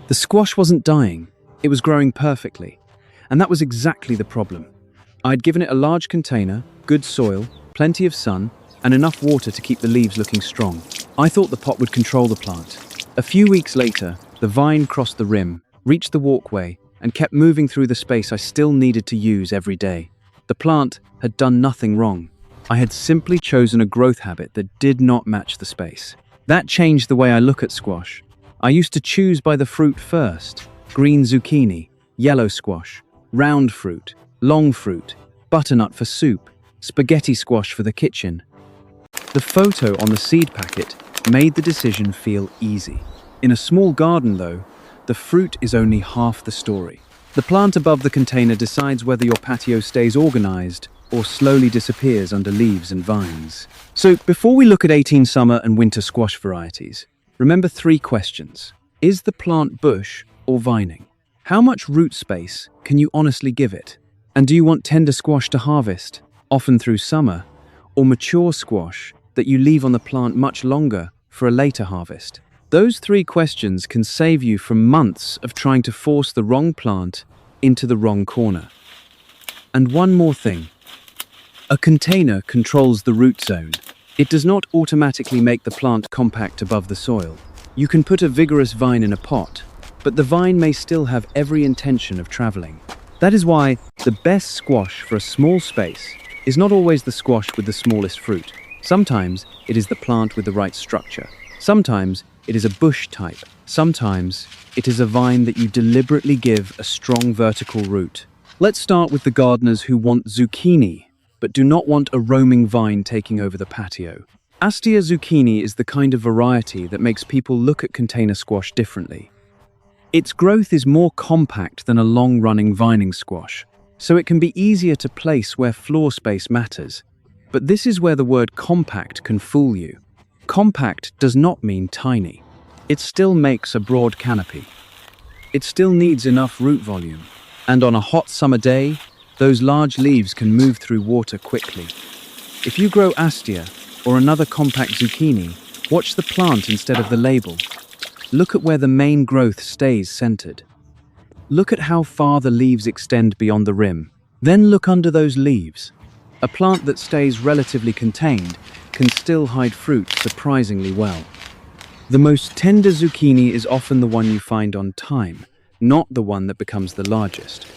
The squash wasn't dying, it was growing perfectly. And that was exactly the problem. I'd given it a large container, good soil, plenty of sun, and enough water to keep the leaves looking strong. I thought the pot would control the plant. A few weeks later, the vine crossed the rim, reached the walkway, and kept moving through the space I still needed to use every day. The plant had done nothing wrong. I had simply chosen a growth habit that did not match the space. That changed the way I look at squash. I used to choose by the fruit first: green zucchini, yellow squash, round fruit, long fruit, butternut for soup, spaghetti squash for the kitchen. The photo on the seed packet made the decision feel easy. In a small garden, though, the fruit is only half the story. The plant above the container decides whether your patio stays organized or slowly disappears under leaves and vines. So, before we look at 18 summer and winter squash varieties, remember 3 questions. Is the plant bush or vining? How much root space can you honestly give it? And do you want tender squash to harvest, often through summer, or mature squash that you leave on the plant much longer for a later harvest? Those 3 questions can save you from months of trying to force the wrong plant into the wrong corner. And one more thing. A container controls the root zone. It does not automatically make the plant compact above the soil. You can put a vigorous vine in a pot, but the vine may still have every intention of traveling. That is why the best squash for a small space is not always the squash with the smallest fruit. Sometimes it is the plant with the right structure. Sometimes it is a bush type. Sometimes it is a vine that you deliberately give a strong vertical root. Let's start with the gardeners who want zucchini, but do not want a roaming vine taking over the patio. Astia zucchini is the kind of variety that makes people look at container squash differently. Its growth is more compact than a long-running vining squash, so it can be easier to place where floor space matters. But this is where the word compact can fool you. Compact does not mean tiny. It still makes a broad canopy. It still needs enough root volume. And on a hot summer day, those large leaves can move through water quickly. If you grow Astia or another compact zucchini, watch the plant instead of the label. Look at where the main growth stays centered. Look at how far the leaves extend beyond the rim. Then look under those leaves. A plant that stays relatively contained can still hide fruit surprisingly well. The most tender zucchini is often the one you find on time, not the one that becomes the largest.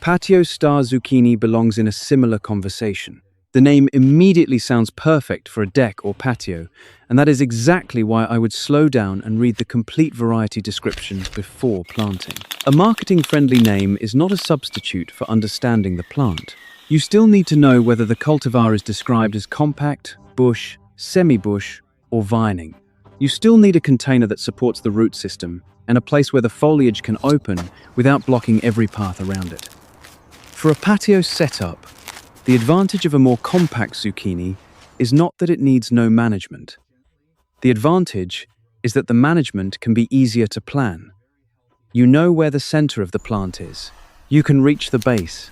Patio star zucchini belongs in a similar conversation. The name immediately sounds perfect for a deck or patio, and that is exactly why I would slow down and read the complete variety description before planting. A marketing-friendly name is not a substitute for understanding the plant. You still need to know whether the cultivar is described as compact, bush, semi-bush, or vining. You still need a container that supports the root system and a place where the foliage can open without blocking every path around it. For a patio setup, the advantage of a more compact zucchini is not that it needs no management. The advantage is that the management can be easier to plan. You know where the center of the plant is. You can reach the base.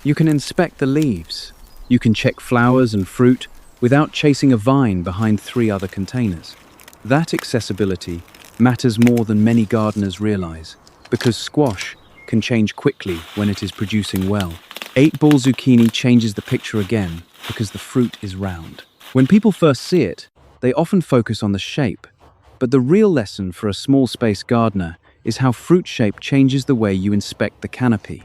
You can inspect the leaves. You can check flowers and fruit without chasing a vine behind 3 other containers. That accessibility matters more than many gardeners realize, because squash can change quickly when it is producing well. 8-ball zucchini changes the picture again because the fruit is round. When people first see it, they often focus on the shape, but the real lesson for a small space gardener is how fruit shape changes the way you inspect the canopy.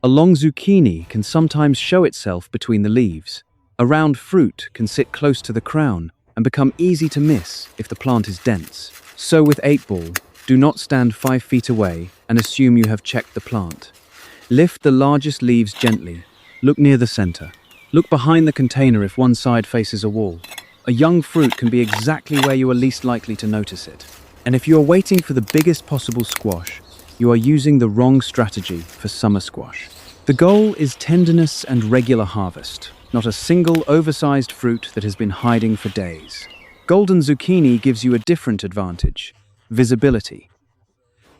A long zucchini can sometimes show itself between the leaves. A round fruit can sit close to the crown and become easy to miss if the plant is dense. So with 8-ball, do not stand 5 feet away and assume you have checked the plant. Lift the largest leaves gently. Look near the center. Look behind the container if one side faces a wall. A young fruit can be exactly where you are least likely to notice it. And if you are waiting for the biggest possible squash, you are using the wrong strategy for summer squash. The goal is tenderness and regular harvest, not a single oversized fruit that has been hiding for days. Golden zucchini gives you a different advantage: visibility.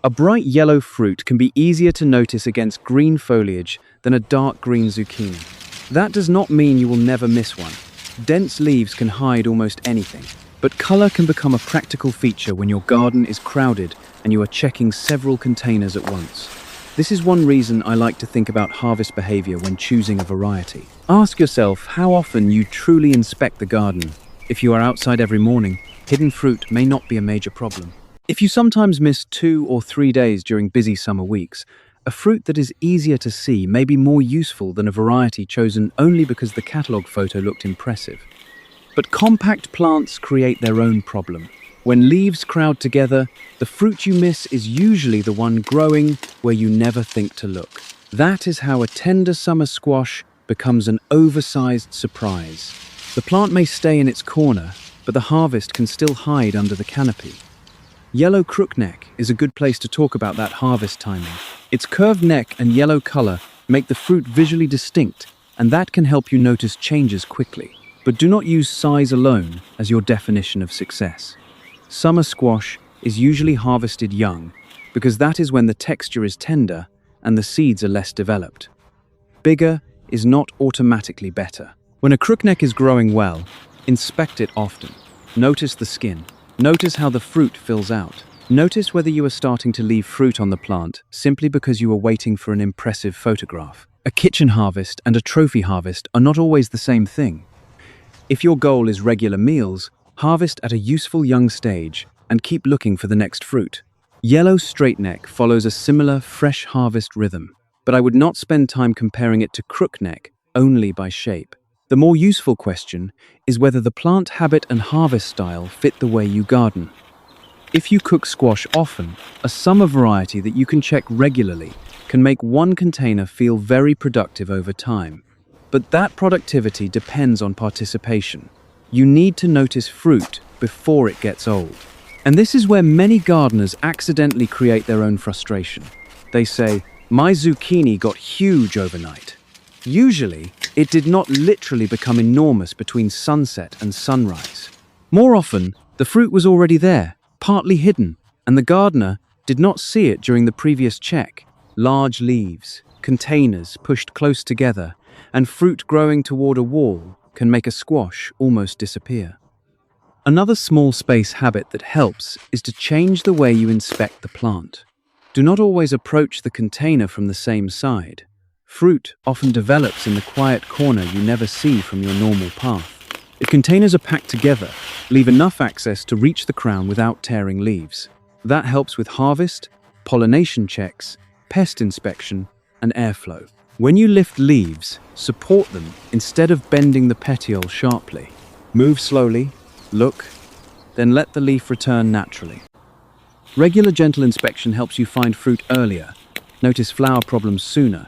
A bright yellow fruit can be easier to notice against green foliage than a dark green zucchini. That does not mean you will never miss one. Dense leaves can hide almost anything. But color can become a practical feature when your garden is crowded and you are checking several containers at once. This is one reason I like to think about harvest behavior when choosing a variety. Ask yourself how often you truly inspect the garden. If you are outside every morning, hidden fruit may not be a major problem. If you sometimes miss 2 or 3 days during busy summer weeks, a fruit that is easier to see may be more useful than a variety chosen only because the catalogue photo looked impressive. But compact plants create their own problem. When leaves crowd together, the fruit you miss is usually the one growing where you never think to look. That is how a tender summer squash becomes an oversized surprise. The plant may stay in its corner, but the harvest can still hide under the canopy. Yellow crookneck is a good place to talk about that harvest timing. Its curved neck and yellow color make the fruit visually distinct, and that can help you notice changes quickly. But do not use size alone as your definition of success. Summer squash is usually harvested young because that is when the texture is tender and the seeds are less developed. Bigger is not automatically better. When a crookneck is growing well, inspect it often. Notice the skin. Notice how the fruit fills out. Notice whether you are starting to leave fruit on the plant simply because you are waiting for an impressive photograph. A kitchen harvest and a trophy harvest are not always the same thing. If your goal is regular meals, harvest at a useful young stage and keep looking for the next fruit. Yellow straightneck follows a similar fresh harvest rhythm, but I would not spend time comparing it to crookneck only by shape. The more useful question is whether the plant habit and harvest style fit the way you garden. If you cook squash often, a summer variety that you can check regularly can make one container feel very productive over time. But that productivity depends on participation. You need to notice fruit before it gets old. And this is where many gardeners accidentally create their own frustration. They say, "My zucchini got huge overnight." Usually, it did not literally become enormous between sunset and sunrise. More often, the fruit was already there, partly hidden, and the gardener did not see it during the previous check. Large leaves, containers pushed close together, and fruit growing toward a wall can make a squash almost disappear. Another small space habit that helps is to change the way you inspect the plant. Do not always approach the container from the same side. Fruit often develops in the quiet corner you never see from your normal path. If containers are packed together, leave enough access to reach the crown without tearing leaves. That helps with harvest, pollination checks, pest inspection, and airflow. When you lift leaves, support them instead of bending the petiole sharply. Move slowly, look, then let the leaf return naturally. Regular gentle inspection helps you find fruit earlier, notice flower problems sooner,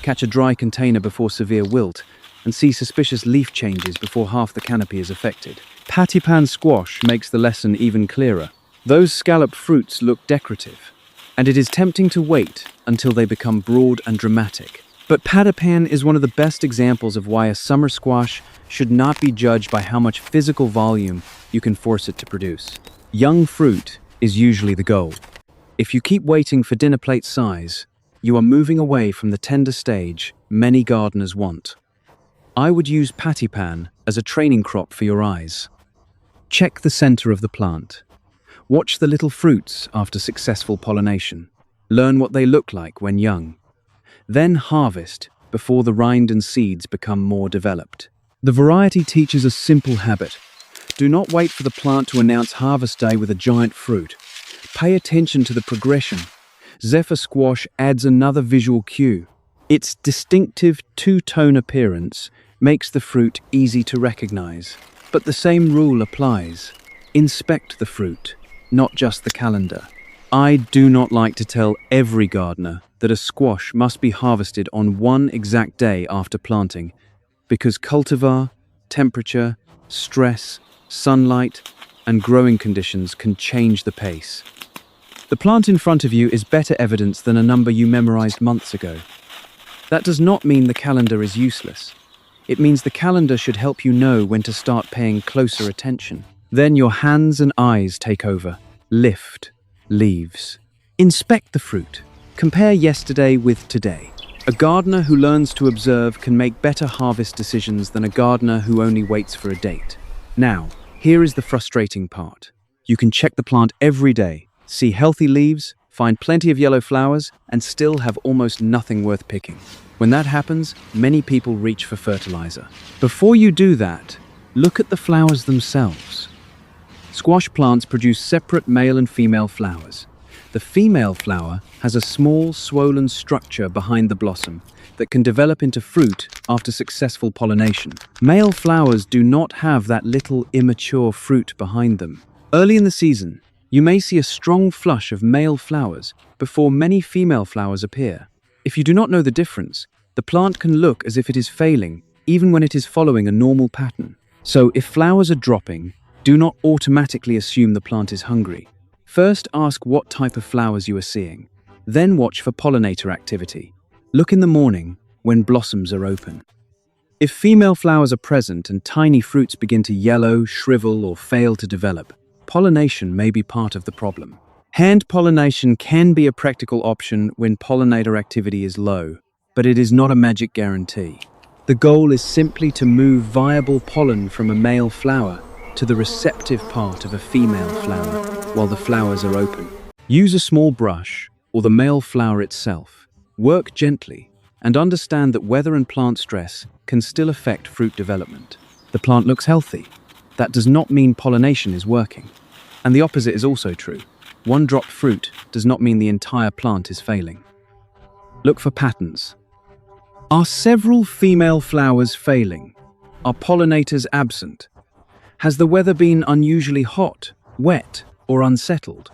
catch a dry container before severe wilt, and see suspicious leaf changes before half the canopy is affected. Patipan squash makes the lesson even clearer. Those scalloped fruits look decorative, and it is tempting to wait until they become broad and dramatic. But patipan is one of the best examples of why a summer squash should not be judged by how much physical volume you can force it to produce. Young fruit is usually the goal. If you keep waiting for dinner plate size, you are moving away from the tender stage many gardeners want. I would use patipan as a training crop for your eyes. Check the center of the plant. Watch the little fruits after successful pollination. Learn what they look like when young. Then harvest before the rind and seeds become more developed. The variety teaches a simple habit. Do not wait for the plant to announce harvest day with a giant fruit. Pay attention to the progression. Zephyr squash adds another visual cue. Its distinctive two-tone appearance makes the fruit easy to recognize. But the same rule applies. Inspect the fruit, not just the calendar. I do not like to tell every gardener that a squash must be harvested on one exact day after planting, because cultivar, temperature, stress, sunlight, and growing conditions can change the pace. The plant in front of you is better evidence than a number you memorized months ago. That does not mean the calendar is useless. It means the calendar should help you know when to start paying closer attention. Then your hands and eyes take over. Lift leaves. Inspect the fruit. Compare yesterday with today. A gardener who learns to observe can make better harvest decisions than a gardener who only waits for a date. Now, Here is the frustrating part. You can check the plant every day, see healthy leaves, find plenty of yellow flowers, and still have almost nothing worth picking. When that happens, many people reach for fertilizer. Before you do that, look at the flowers themselves. Squash plants produce separate male and female flowers. The female flower has a small, swollen structure behind the blossom that can develop into fruit after successful pollination. Male flowers do not have that little immature fruit behind them. Early in the season, you may see a strong flush of male flowers before many female flowers appear. If you do not know the difference, the plant can look as if it is failing, even when it is following a normal pattern. So if flowers are dropping, do not automatically assume the plant is hungry. First, ask what type of flowers you are seeing. Then watch for pollinator activity. Look in the morning when blossoms are open. If female flowers are present and tiny fruits begin to yellow, shrivel, or fail to develop, pollination may be part of the problem. Hand pollination can be a practical option when pollinator activity is low, but it is not a magic guarantee. The goal is simply to move viable pollen from a male flower to the receptive part of a female flower while the flowers are open. Use a small brush or the male flower itself. Work gently and understand that weather and plant stress can still affect fruit development. The plant looks healthy. That does not mean pollination is working. And the opposite is also true. One dropped fruit does not mean the entire plant is failing. Look for patterns. Are several female flowers failing? Are pollinators absent? Has the weather been unusually hot, wet, or unsettled?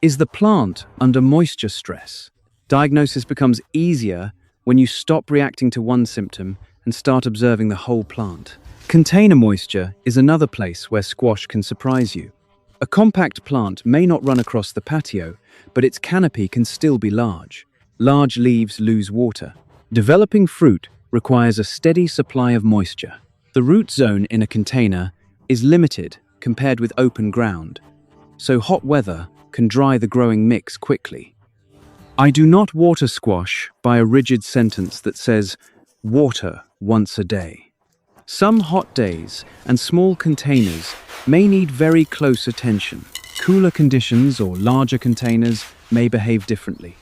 Is the plant under moisture stress? Diagnosis becomes easier when you stop reacting to one symptom and start observing the whole plant. Container moisture is another place where squash can surprise you. A compact plant may not run across the patio, but its canopy can still be large. Large leaves lose water. Developing fruit requires a steady supply of moisture. The root zone in a container is limited compared with open ground, so hot weather can dry the growing mix quickly. I do not water squash by a rigid sentence that says, water once a day. Some hot days and small containers may need very close attention. Cooler conditions or larger containers may behave differently.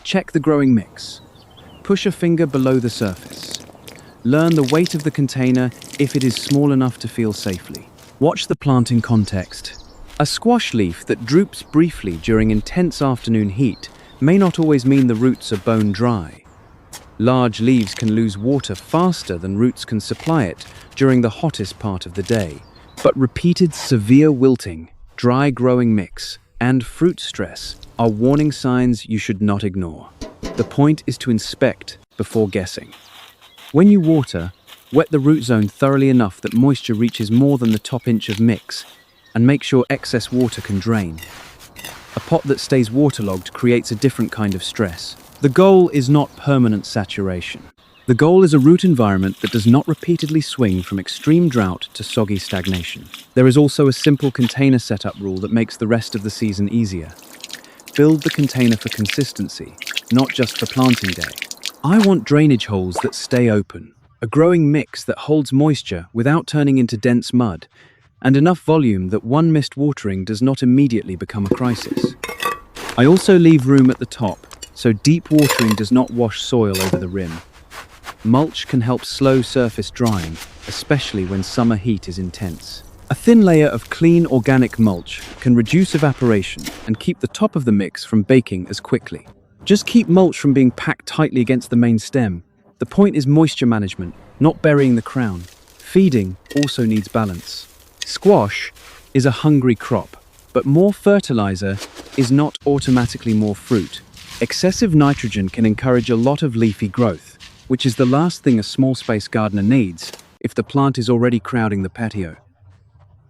Check the growing mix. Push a finger below the surface. Learn the weight of the container if it is small enough to feel safely. Watch the plant in context. A squash leaf that droops briefly during intense afternoon heat may not always mean the roots are bone dry. Large leaves can lose water faster than roots can supply it during the hottest part of the day. But repeated severe wilting, dry growing mix, and fruit stress are warning signs you should not ignore. The point is to inspect before guessing. When you water, wet the root zone thoroughly enough that moisture reaches more than the top inch of mix, and make sure excess water can drain. A pot that stays waterlogged creates a different kind of stress. The goal is not permanent saturation. The goal is a root environment that does not repeatedly swing from extreme drought to soggy stagnation. There is also a simple container setup rule that makes the rest of the season easier. Build the container for consistency, not just for planting day. I want drainage holes that stay open, a growing mix that holds moisture without turning into dense mud, and enough volume that one missed watering does not immediately become a crisis. I also leave room at the top, so deep watering does not wash soil over the rim. Mulch can help slow surface drying, especially when summer heat is intense. A thin layer of clean organic mulch can reduce evaporation and keep the top of the mix from baking as quickly. Just keep mulch from being packed tightly against the main stem. The point is moisture management, not burying the crown. Feeding also needs balance. Squash is a hungry crop, but more fertilizer is not automatically more fruit. Excessive nitrogen can encourage a lot of leafy growth, which is the last thing a small space gardener needs if the plant is already crowding the patio.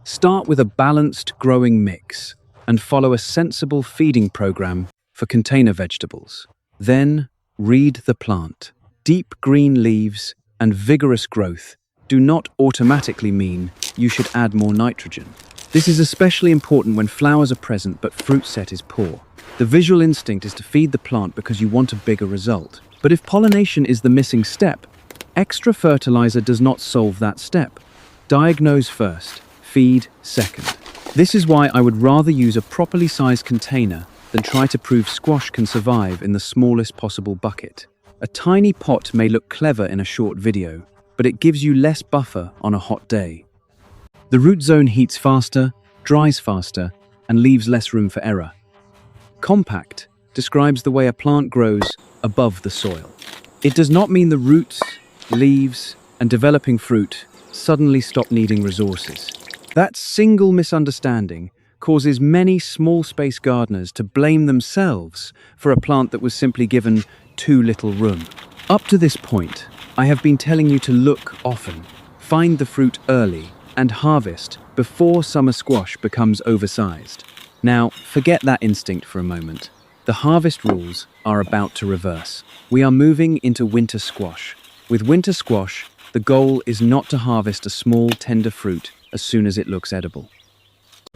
Start with a balanced growing mix and follow a sensible feeding program for container vegetables. Then read the plant. Deep green leaves and vigorous growth do not automatically mean you should add more nitrogen. This is especially important when flowers are present but fruit set is poor. The visual instinct is to feed the plant because you want a bigger result. But if pollination is the missing step, extra fertilizer does not solve that step. Diagnose first. feed second. This is why I would rather use a properly sized container than try to prove squash can survive in the smallest possible bucket. A tiny pot may look clever in a short video, but it gives you less buffer on a hot day. The root zone heats faster, dries faster, and leaves less room for error. Compact describes the way a plant grows above the soil. It does not mean the roots, leaves, and developing fruit suddenly stop needing resources. That single misunderstanding causes many small space gardeners to blame themselves for a plant that was simply given too little room. Up to this point, I have been telling you to look often, find the fruit early, and harvest before summer squash becomes oversized. Now, forget that instinct for a moment. The harvest rules are about to reverse. We are moving into winter squash. With winter squash, the goal is not to harvest a small, tender fruit as soon as it looks edible.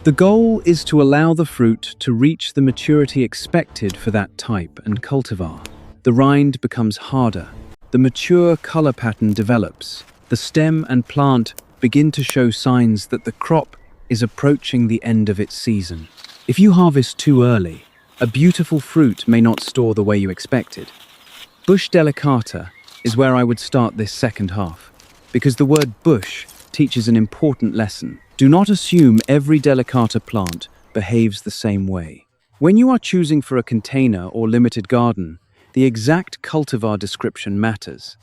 The goal is to allow the fruit to reach the maturity expected for that type and cultivar. The rind becomes harder. The mature color pattern develops. The stem and plant begin to show signs that the crop is approaching the end of its season. If you harvest too early, a beautiful fruit may not store the way you expected. Bush delicata is where I would start this second half, because the word bush teaches an important lesson. Do not assume every delicata plant behaves the same way. When you are choosing for a container or limited garden, the exact cultivar description matters.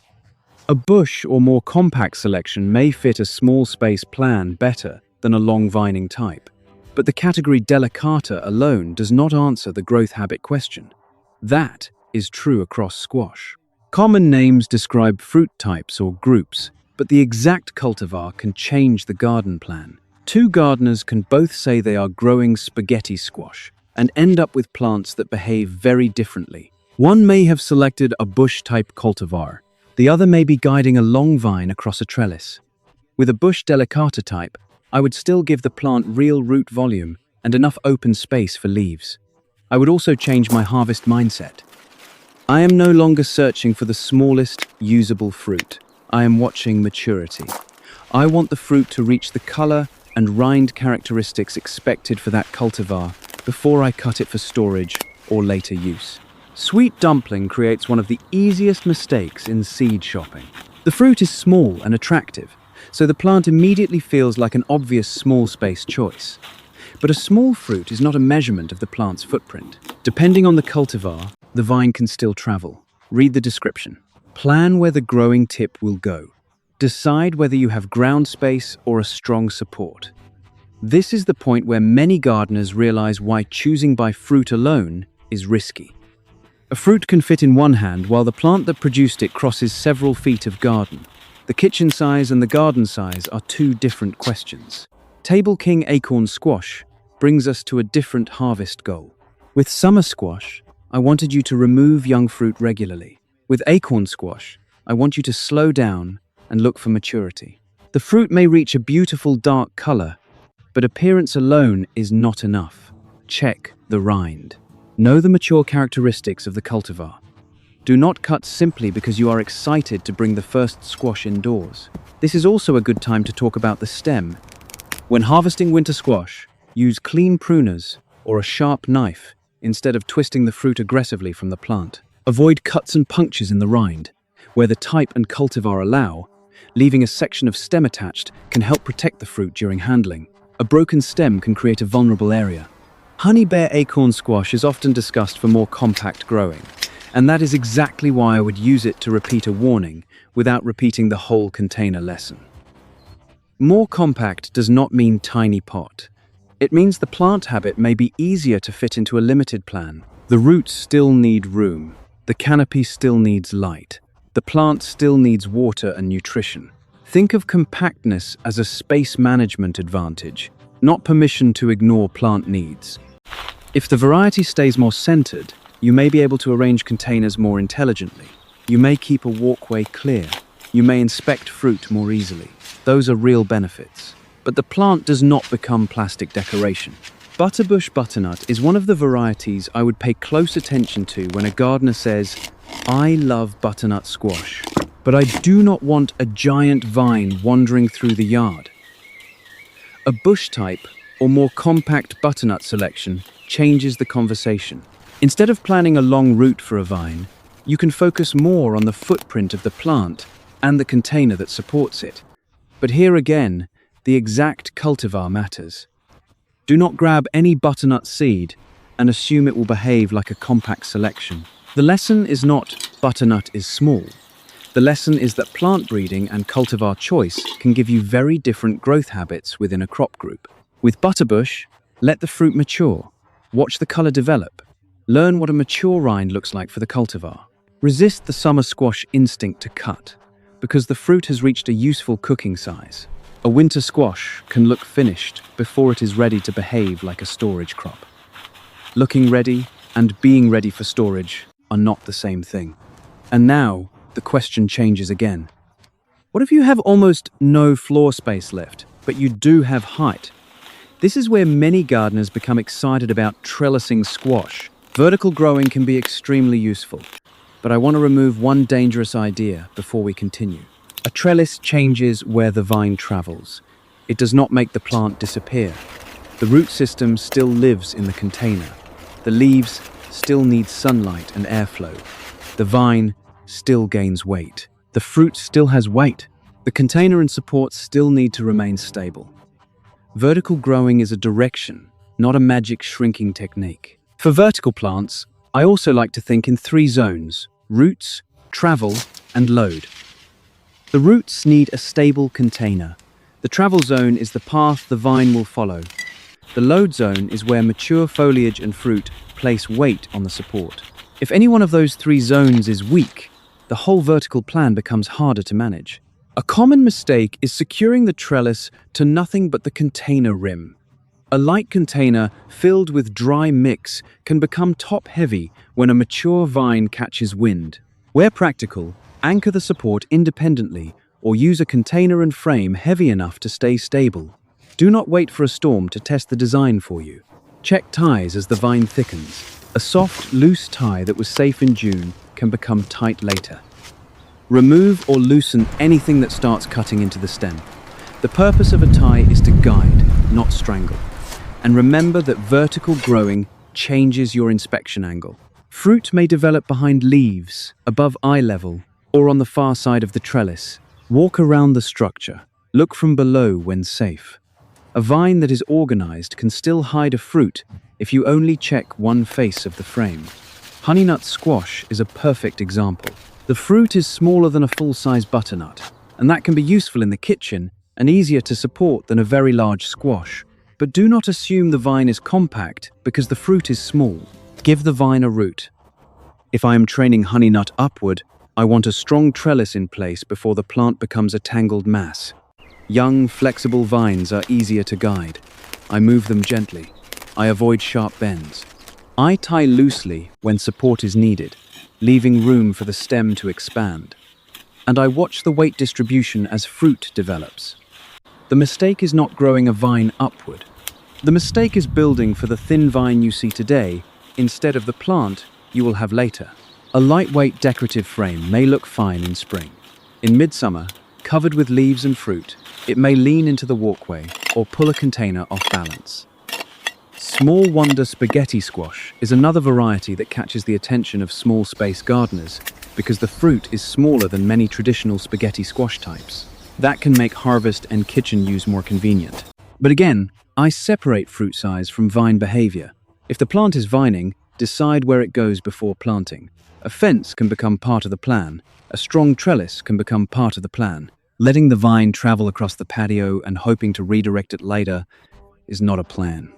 A bush or more compact selection may fit a small space plan better than a long vining type, but the category delicata alone does not answer the growth habit question. That is true across squash. Common names describe fruit types or groups, but the exact cultivar can change the garden plan. Two gardeners can both say they are growing spaghetti squash and end up with plants that behave very differently. One may have selected a bush-type cultivar. The other may be guiding a long vine across a trellis. With a bush delicata type, I would still give the plant real root volume and enough open space for leaves. I would also change my harvest mindset. I am no longer searching for the smallest usable fruit. I am watching maturity. I want the fruit to reach the color and rind characteristics expected for that cultivar before I cut it for storage or later use. Sweet dumpling creates one of the easiest mistakes in seed shopping. The fruit is small and attractive, so the plant immediately feels like an obvious small space choice. But a small fruit is not a measurement of the plant's footprint. Depending on the cultivar, the vine can still travel. Read the description. Plan where the growing tip will go. Decide whether you have ground space or a strong support. This is the point where many gardeners realize why choosing by fruit alone is risky. A fruit can fit in one hand while the plant that produced it crosses several feet of garden. The kitchen size and the garden size are two different questions. Table King acorn squash brings us to a different harvest goal. With summer squash, I wanted you to remove young fruit regularly. With acorn squash, I want you to slow down and look for maturity. The fruit may reach a beautiful dark color, but appearance alone is not enough. Check the rind. Know the mature characteristics of the cultivar. Do not cut simply because you are excited to bring the first squash indoors. This is also a good time to talk about the stem. When harvesting winter squash, use clean pruners or a sharp knife instead of twisting the fruit aggressively from the plant. Avoid cuts and punctures in the rind, where the type and cultivar allow. Leaving a section of stem attached can help protect the fruit during handling. A broken stem can create a vulnerable area. Honey bear acorn squash is often discussed for more compact growing, and that is exactly why I would use it to repeat a warning without repeating the whole container lesson. More compact does not mean tiny pot. It means the plant habit may be easier to fit into a limited plan. The roots still need room. The canopy still needs light. The plant still needs water and nutrition. Think of compactness as a space management advantage, not permission to ignore plant needs. If the variety stays more centered, you may be able to arrange containers more intelligently. You may keep a walkway clear. You may inspect fruit more easily. Those are real benefits. But the plant does not become plastic decoration. Butterbush butternut is one of the varieties I would pay close attention to when a gardener says, "I love butternut squash, but I do not want a giant vine wandering through the yard." A bush type, or more compact butternut selection, changes the conversation. Instead of planning a long route for a vine, you can focus more on the footprint of the plant and the container that supports it. But here again, the exact cultivar matters. Do not grab any butternut seed and assume it will behave like a compact selection. The lesson is not butternut is small. The lesson is that plant breeding and cultivar choice can give you very different growth habits within a crop group. With butterbush, let the fruit mature. Watch the color develop. Learn what a mature rind looks like for the cultivar. Resist the summer squash instinct to cut, because the fruit has reached a useful cooking size. A winter squash can look finished before it is ready to behave like a storage crop. Looking ready and being ready for storage are not the same thing. And now, the question changes again. What if you have almost no floor space left, but you do have height? This is where many gardeners become excited about trellising squash. Vertical growing can be extremely useful, but I want to remove one dangerous idea before we continue. A trellis changes where the vine travels. It does not make the plant disappear. The root system still lives in the container. The leaves still need sunlight and airflow. The vine still gains weight. The fruit still has weight. The container and supports still need to remain stable. Vertical growing is a direction, not a magic shrinking technique. For vertical plants, I also like to think in 3 zones: roots, travel, and load. The roots need a stable container. The travel zone is the path the vine will follow. The load zone is where mature foliage and fruit place weight on the support. If any one of those 3 zones is weak, the whole vertical plan becomes harder to manage. A common mistake is securing the trellis to nothing but the container rim. A light container filled with dry mix can become top-heavy when a mature vine catches wind. Where practical, anchor the support independently or use a container and frame heavy enough to stay stable. Do not wait for a storm to test the design for you. Check ties as the vine thickens. A soft, loose tie that was safe in June can become tight later. Remove or loosen anything that starts cutting into the stem. The purpose of a tie is to guide, not strangle. And remember that vertical growing changes your inspection angle. Fruit may develop behind leaves, above eye level, or on the far side of the trellis. Walk around the structure. Look from below when safe. A vine that is organized can still hide a fruit if you only check one face of the frame. Honeynut squash is a perfect example. The fruit is smaller than a full-size butternut, and that can be useful in the kitchen and easier to support than a very large squash. But do not assume the vine is compact because the fruit is small. Give the vine a root. If I am training honeynut upward, I want a strong trellis in place before the plant becomes a tangled mass. Young, flexible vines are easier to guide. I move them gently. I avoid sharp bends. I tie loosely when support is needed, leaving room for the stem to expand. And I watch the weight distribution as fruit develops. The mistake is not growing a vine upward. The mistake is building for the thin vine you see today instead of the plant you will have later. A lightweight decorative frame may look fine in spring. In midsummer, covered with leaves and fruit, it may lean into the walkway or pull a container off balance. Small wonder spaghetti squash is another variety that catches the attention of small space gardeners because the fruit is smaller than many traditional spaghetti squash types. That can make harvest and kitchen use more convenient. But again, I separate fruit size from vine behavior. If the plant is vining, decide where it goes before planting. A fence can become part of the plan. A strong trellis can become part of the plan. Letting the vine travel across the patio and hoping to redirect it later is not a plan.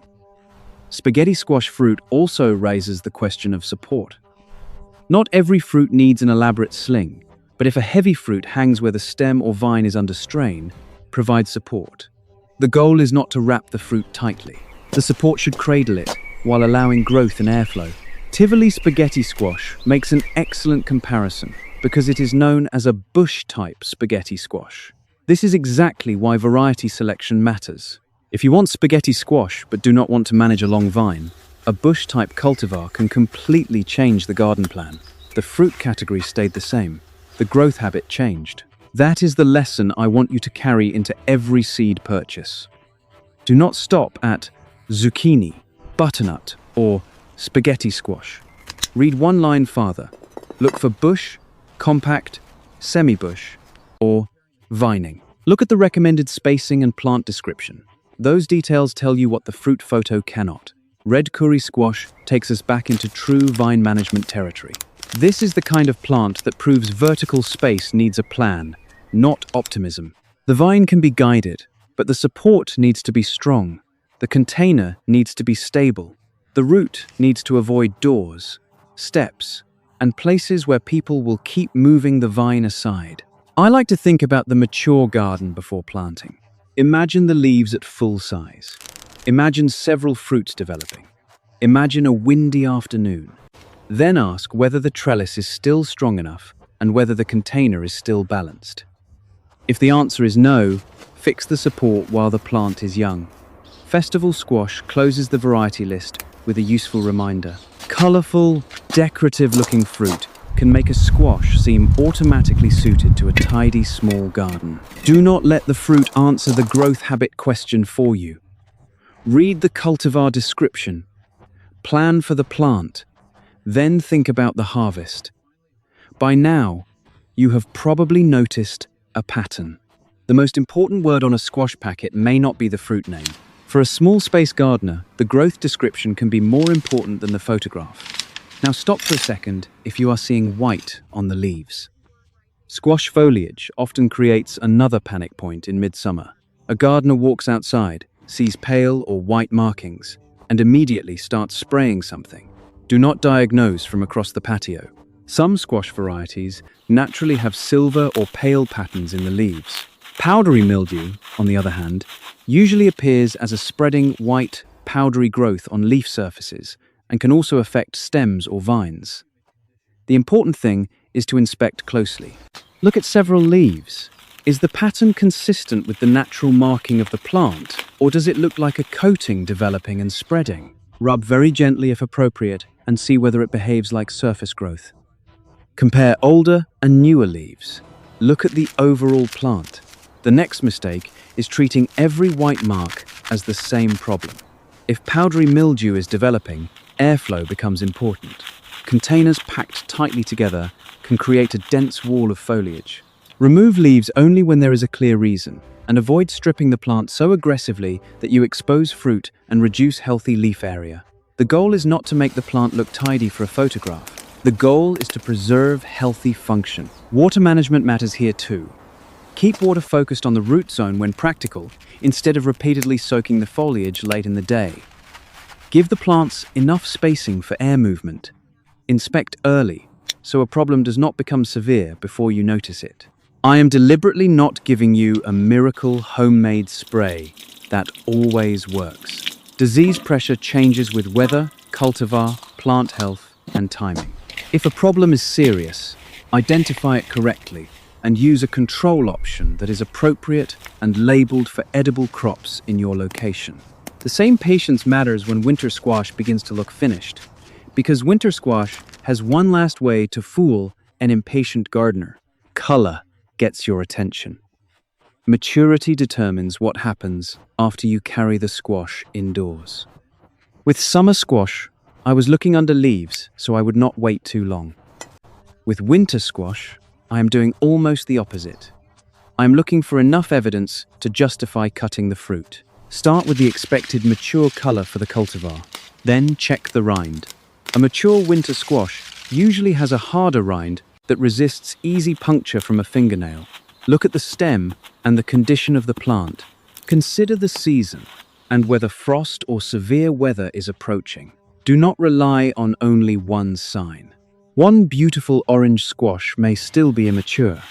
Spaghetti squash fruit also raises the question of support. Not every fruit needs an elaborate sling, but if a heavy fruit hangs where the stem or vine is under strain, provide support. The goal is not to wrap the fruit tightly. The support should cradle it while allowing growth and airflow. Tivoli spaghetti squash makes an excellent comparison because it is known as a bush-type spaghetti squash. This is exactly why variety selection matters. If you want spaghetti squash but do not want to manage a long vine, a bush-type cultivar can completely change the garden plan. The fruit category stayed the same. The growth habit changed. That is the lesson I want you to carry into every seed purchase. Do not stop at zucchini, butternut, or spaghetti squash. Read one line farther. Look for bush, compact, semi-bush, or vining. Look at the recommended spacing and plant description. Those details tell you what the fruit photo cannot. Red curry squash takes us back into true vine management territory. This is the kind of plant that proves vertical space needs a plan, not optimism. The vine can be guided, but the support needs to be strong. The container needs to be stable. The root needs to avoid doors, steps, and places where people will keep moving the vine aside. I like to think about the mature garden before planting. Imagine the leaves at full size. Imagine several fruits developing. Imagine a windy afternoon. Then ask whether the trellis is still strong enough and whether the container is still balanced. If the answer is no, fix the support while the plant is young. Festival squash closes the variety list with a useful reminder. Colorful, decorative-looking fruit can make a squash seem automatically suited to a tidy, small garden. Do not let the fruit answer the growth habit question for you. Read the cultivar description. Plan for the plant. Then think about the harvest. By now, you have probably noticed a pattern. The most important word on a squash packet may not be the fruit name. For a small space gardener, the growth description can be more important than the photograph. Now stop for a second if you are seeing white on the leaves. Squash foliage often creates another panic point in midsummer. A gardener walks outside, sees pale or white markings, and immediately starts spraying something. Do not diagnose from across the patio. Some squash varieties naturally have silver or pale patterns in the leaves. Powdery mildew, on the other hand, usually appears as a spreading white, powdery growth on leaf surfaces and can also affect stems or vines. The important thing is to inspect closely. Look at several leaves. Is the pattern consistent with the natural marking of the plant, or does it look like a coating developing and spreading? Rub very gently if appropriate and see whether it behaves like surface growth. Compare older and newer leaves. Look at the overall plant. The next mistake is treating every white mark as the same problem. If powdery mildew is developing, airflow becomes important. Containers packed tightly together can create a dense wall of foliage. Remove leaves only when there is a clear reason, and avoid stripping the plant so aggressively that you expose fruit and reduce healthy leaf area. The goal is not to make the plant look tidy for a photograph. The goal is to preserve healthy function. Water management matters here too. Keep water focused on the root zone when practical, instead of repeatedly soaking the foliage late in the day. Give the plants enough spacing for air movement. Inspect early, so a problem does not become severe before you notice it. I am deliberately not giving you a miracle homemade spray that always works. Disease pressure changes with weather, cultivar, plant health, and timing. If a problem is serious, identify it correctly and use a control option that is appropriate and labeled for edible crops in your location. The same patience matters when winter squash begins to look finished, because winter squash has one last way to fool an impatient gardener. Color gets your attention. Maturity determines what happens after you carry the squash indoors. With summer squash, I was looking under leaves so I would not wait too long. With winter squash, I am doing almost the opposite. I am looking for enough evidence to justify cutting the fruit. Start with the expected mature color for the cultivar. Then check the rind. A mature winter squash usually has a harder rind that resists easy puncture from a fingernail. Look at the stem and the condition of the plant. Consider the season and whether frost or severe weather is approaching. Do not rely on only one sign. One beautiful orange squash may still be immature.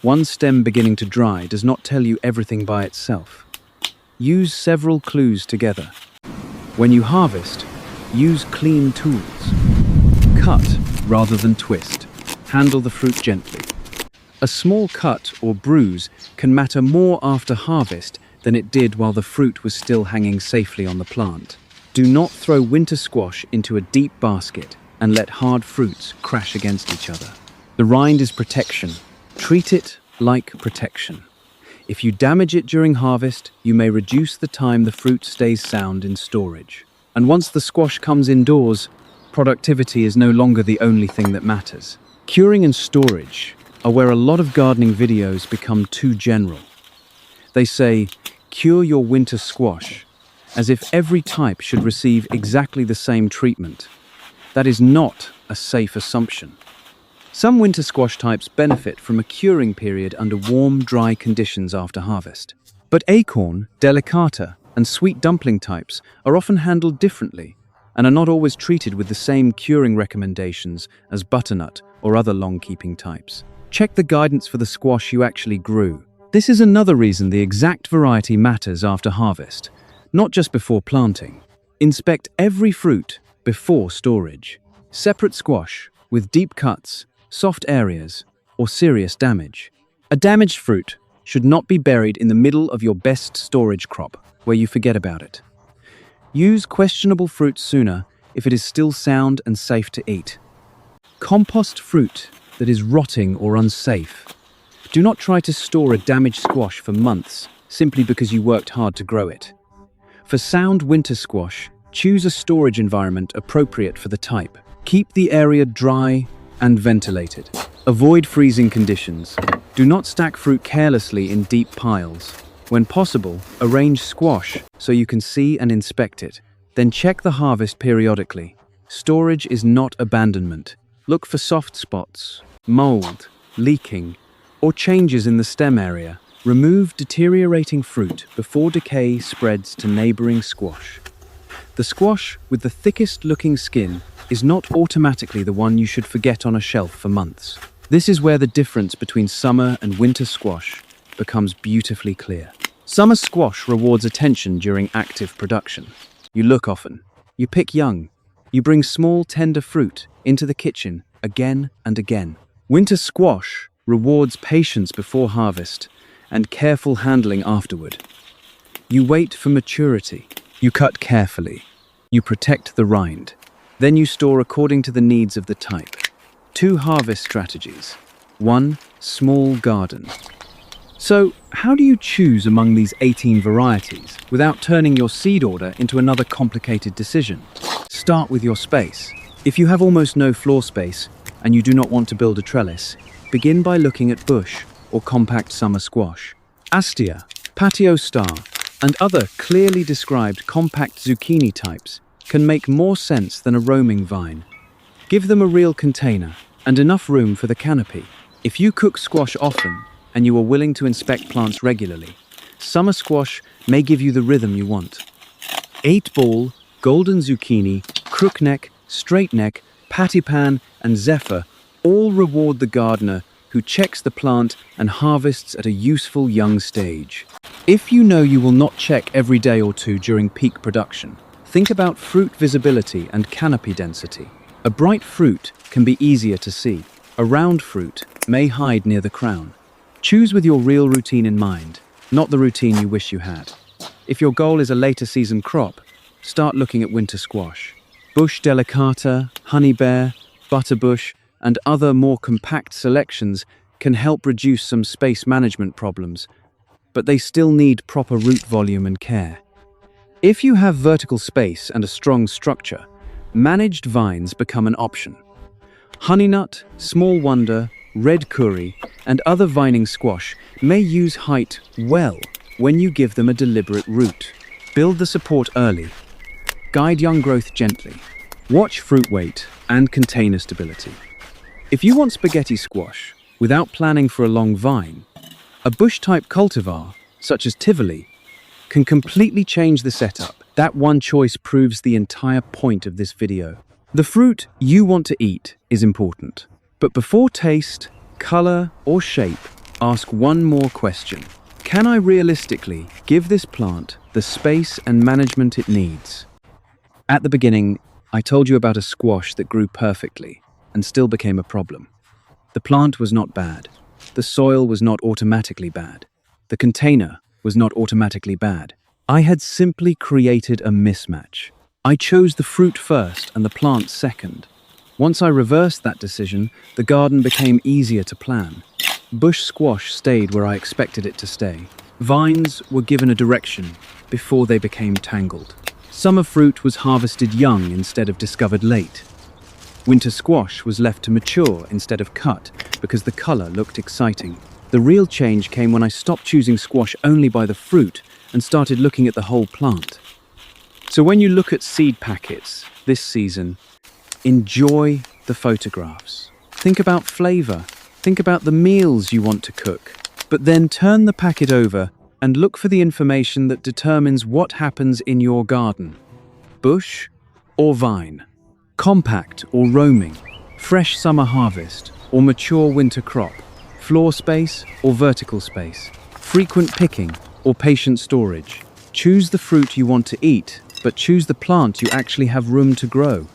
One stem beginning to dry does not tell you everything by itself. Use several clues together. When you harvest, use clean tools. Cut rather than twist. Handle the fruit gently. A small cut or bruise can matter more after harvest than it did while the fruit was still hanging safely on the plant. Do not throw winter squash into a deep basket and let hard fruits crash against each other. The rind is protection. Treat it like protection. If you damage it during harvest, you may reduce the time the fruit stays sound in storage. And once the squash comes indoors, productivity is no longer the only thing that matters. Curing and storage are where a lot of gardening videos become too general. They say, cure your winter squash, as if every type should receive exactly the same treatment. That is not a safe assumption. Some winter squash types benefit from a curing period under warm, dry conditions after harvest. But acorn, delicata, and sweet dumpling types are often handled differently and are not always treated with the same curing recommendations as butternut or other long-keeping types. Check the guidance for the squash you actually grew. This is another reason the exact variety matters after harvest, not just before planting. Inspect every fruit before storage. Separate squash with deep cuts, soft areas, or serious damage. A damaged fruit should not be buried in the middle of your best storage crop, where you forget about it. Use questionable fruit sooner if it is still sound and safe to eat. Compost fruit that is rotting or unsafe. Do not try to store a damaged squash for months simply because you worked hard to grow it. For sound winter squash, choose a storage environment appropriate for the type. Keep the area dry and ventilated. Avoid freezing conditions. Do not stack fruit carelessly in deep piles. When possible, arrange squash so you can see and inspect it. Then check the harvest periodically. Storage is not abandonment. Look for soft spots, mold, leaking, or changes in the stem area. Remove deteriorating fruit before decay spreads to neighboring squash. The squash with the thickest looking skin is not automatically the one you should forget on a shelf for months. This is where the difference between summer and winter squash becomes beautifully clear. Summer squash rewards attention during active production. You look often, you pick young, you bring small tender fruit into the kitchen again and again. Winter squash rewards patience before harvest and careful handling afterward. You wait for maturity, you cut carefully, you protect the rind. Then you store according to the needs of the type. 2 harvest strategies. 1. Small garden. So, how do you choose among these 18 varieties without turning your seed order into another complicated decision? Start with your space. If you have almost no floor space and you do not want to build a trellis, begin by looking at bush or compact summer squash. Astia, patio star, and other clearly described compact zucchini types can make more sense than a roaming vine. Give them a real container and enough room for the canopy. If you cook squash often and you are willing to inspect plants regularly, summer squash may give you the rhythm you want. 8-ball, golden zucchini, crookneck, straightneck, pattypan, and zephyr all reward the gardener who checks the plant and harvests at a useful young stage. If you know you will not check every day or two during peak production, think about fruit visibility and canopy density. A bright fruit can be easier to see. A round fruit may hide near the crown. Choose with your real routine in mind, not the routine you wish you had. If your goal is a later season crop, start looking at winter squash. Bush delicata, honey bear, butterbush, and other more compact selections can help reduce some space management problems, but they still need proper root volume and care. If you have vertical space and a strong structure, managed vines become an option. Honeynut, small wonder, red curry, and other vining squash may use height well when you give them a deliberate root. Build the support early. Guide young growth gently. Watch fruit weight and container stability. If you want spaghetti squash without planning for a long vine, a bush-type cultivar, such as Tivoli, can completely change the setup. That one choice proves the entire point of this video. The fruit you want to eat is important. But before taste, color, or shape, ask one more question. Can I realistically give this plant the space and management it needs? At the beginning, I told you about a squash that grew perfectly and still became a problem. The plant was not bad. The soil was not automatically bad. The container was not automatically bad. I had simply created a mismatch. I chose the fruit first and the plant second. Once I reversed that decision, the garden became easier to plan. Bush squash stayed where I expected it to stay. Vines were given a direction before they became tangled. Summer fruit was harvested young instead of discovered late. Winter squash was left to mature instead of cut because the color looked exciting. The real change came when I stopped choosing squash only by the fruit and started looking at the whole plant. So when you look at seed packets this season, enjoy the photographs. Think about flavor. Think about the meals you want to cook. But then turn the packet over and look for the information that determines what happens in your garden. Bush or vine? Compact or roaming? Fresh summer harvest or mature winter crop? Floor space or vertical space? Frequent picking or patient storage? Choose the fruit you want to eat, but choose the plant you actually have room to grow.